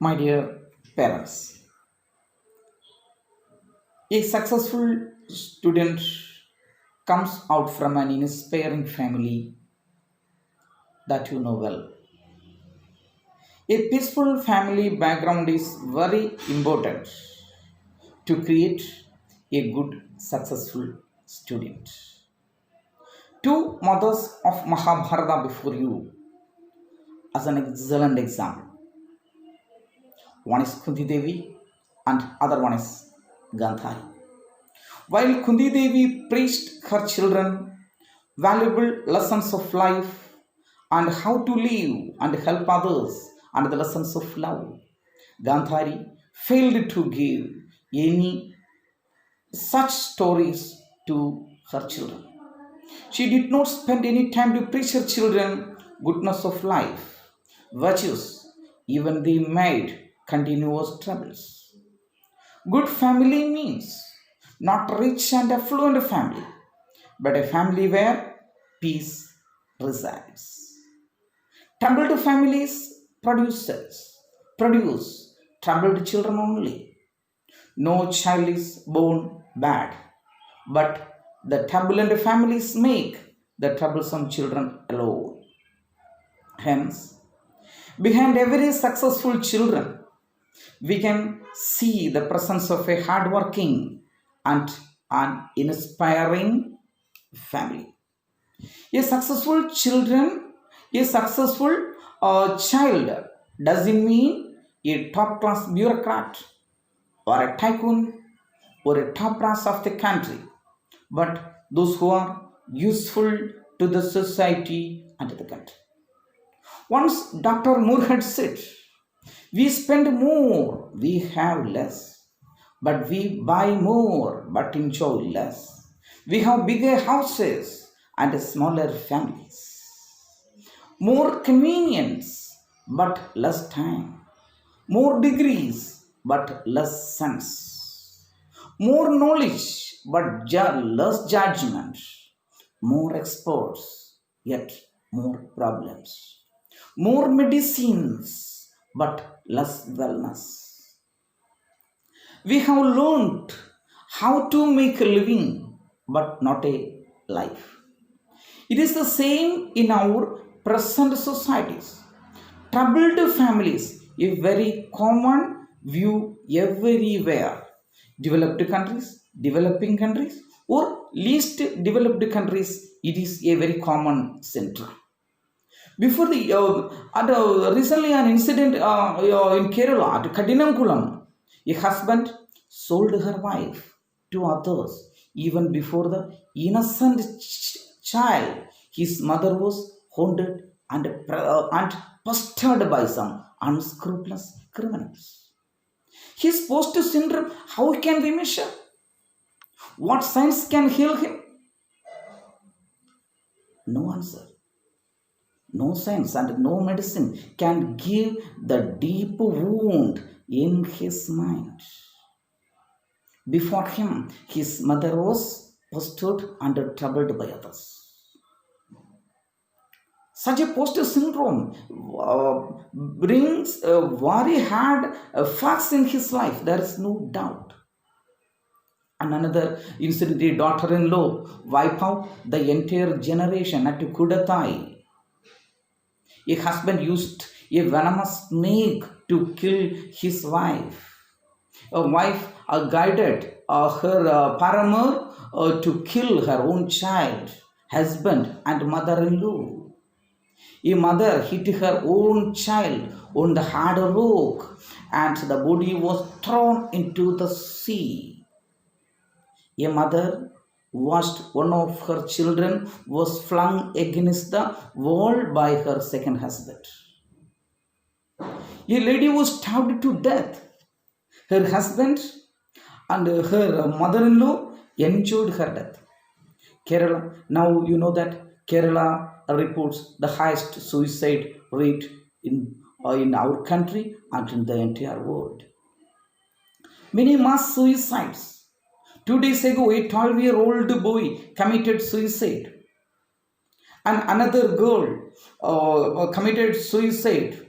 My dear parents, a successful student comes out from an inspiring family that you know well. A peaceful family background is very important to create a good, successful student. Two mothers of Mahabharata before you as an excellent example. One is Kunti Devi and other one is Gandhari. While Kundi Devi preached her children valuable lessons of life and how to live and help others and the lessons of love, Gandhari failed to give any such stories to her children. She did not spend any time to preach her children goodness of life, virtues, even they made continuous troubles. Good family means not rich and affluent family, but a family where peace resides. Troubled families produce troubled children only. No child is born bad, but the turbulent families make the troublesome children alone. Hence, behind every successful children, we can see the presence of a hardworking and an inspiring family. A successful children, a successful child doesn't mean a top class bureaucrat or a tycoon or a top brass of the country, but those who are useful to the society and to the country. Once Dr. Moore had said, we spend more, we have less, but we buy more, but enjoy less. We have bigger houses and smaller families, more convenience, but less time, more degrees, but less sense, more knowledge, but less judgment, more experts, yet more problems, more medicines, but less wellness. We have learned how to make a living, but not a life. It is the same in our present societies. Troubled families, a very common view everywhere. Developed countries, developing countries, or least developed countries, it is a very common center. Before the recently an incident in Kerala at Kadinamkulam, a husband sold her wife to others even before the innocent child. His mother was haunted and pestered by some unscrupulous criminals. His post syndrome, how can we measure? What science can heal him? No answer. No science and no medicine can give the deep wound in his mind. Before him, his mother was pestered and troubled by others. Such a poster syndrome brings very hard facts in his life. There is no doubt. And another incident, a daughter-in-law wipe out the entire generation at Kudatai. A husband used a venomous snake to kill his wife. A wife guided her paramour to kill her own child, husband, and mother-in-law. A mother hit her own child on the hard rock, and the body was thrown into the sea. A mother watched one of her children was flung against the wall by her second husband. A lady was stabbed to death. Her husband and her mother-in-law enjoyed her death. Kerala, now you know that Kerala reports the highest suicide rate in our country and in the entire world. Many mass suicides. 2 days ago, a 12-year-old boy committed suicide, and another girl committed suicide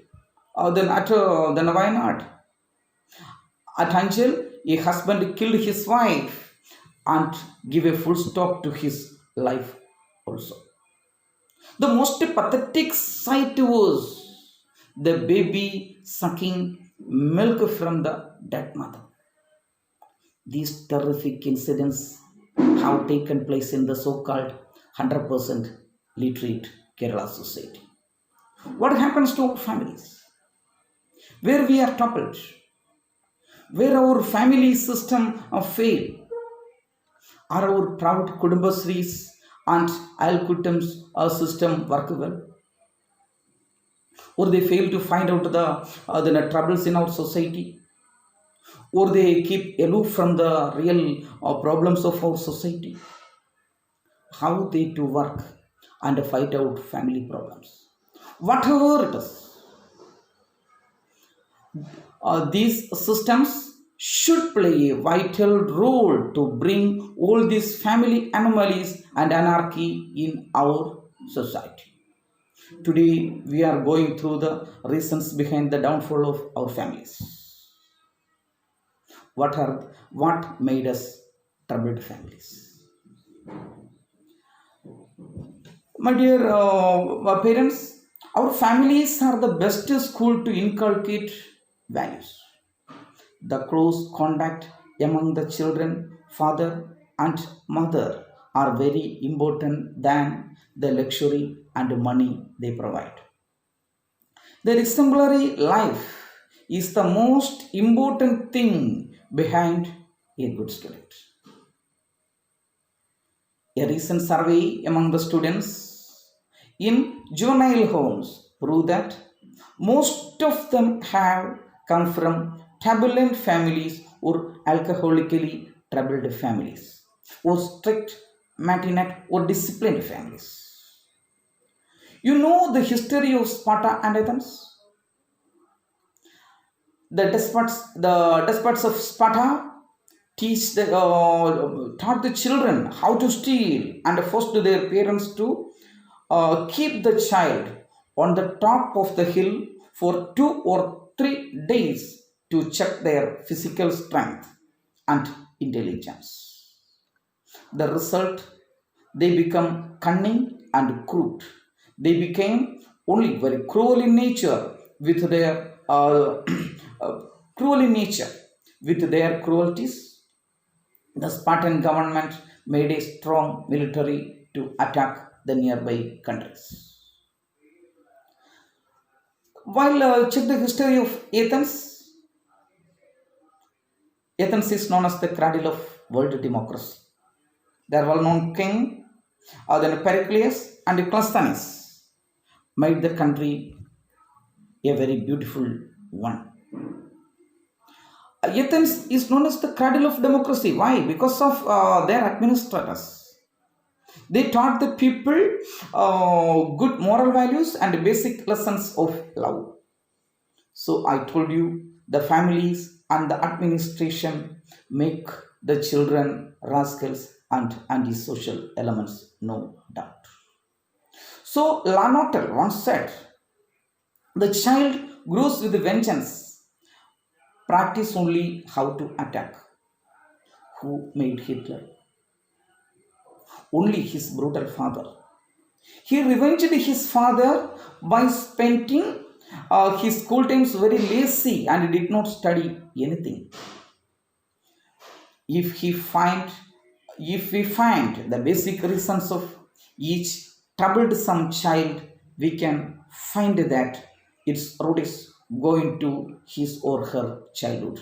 Then why not? At Anjal, a husband killed his wife and give a full stop to his life also. The most pathetic sight was the baby sucking milk from the dead mother. These terrific incidents have taken place in the so-called 100% literate Kerala society. What happens to our families? Where we are toppled, where our family system fail, are our proud Kudumbasris and Alkutam's system work well? Or they fail to find out the troubles in our society? Or they keep aloof from the real problems of our society? How they to work and fight out family problems? Whatever it is, these systems should play a vital role to bring all these family anomalies and anarchy in our society. Today, we are going through the reasons behind the downfall of our families. What made us troubled families? My dear parents, our families are the best school to inculcate values. The close contact among the children, father and mother, are very important than the luxury and money they provide. Their exemplary life is the most important thing behind a good student. A recent survey among the students in juvenile homes prove that most of them have come from turbulent families or alcoholically troubled families or strict, maintenance or disciplined families. You know the history of Sparta and Athens? The despots of Sparta taught the children how to steal and forced their parents to keep the child on the top of the hill for 2 or 3 days to check their physical strength and intelligence. The result, they become cunning and crude. They became only very cruel in nature with their cruel in nature with their cruelties. The Spartan government made a strong military to attack the nearby countries. While check the history of Athens, Athens is known as the cradle of world democracy. Their well-known king, then Pericles and Clisthenes, made the country a very beautiful one. Athens is known as the cradle of democracy. Why? Because of their administrators. They taught the people good moral values and basic lessons of love. So I told you the families and the administration make the children rascals and antisocial elements, no doubt. So Lanotel once said, the child grows with vengeance, practice only how to attack. Who made Hitler? Only his brutal father. He revenged his father by spending his school times very lazy and did not study anything. If he find if we find the basic reasons of each troublesome child, we can find that its root is going to his or her childhood.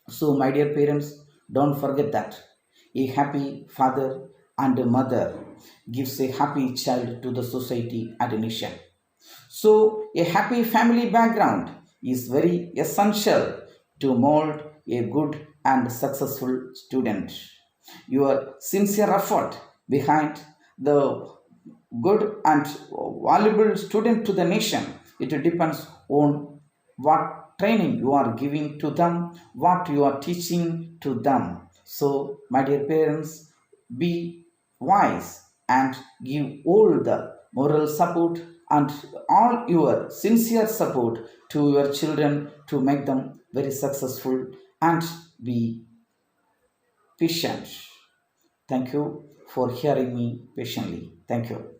So, my dear parents, don't forget that a happy father and a mother gives a happy child to the society and a nation. So, a happy family background is very essential to mold a good and successful student. Your sincere effort behind the good and valuable student to the nation, it depends on what training you are giving to them, what you are teaching to them. So, my dear parents, be wise and give all the moral support, and all your sincere support to your children to make them very successful and be patient. Thank you for hearing me patiently. Thank you.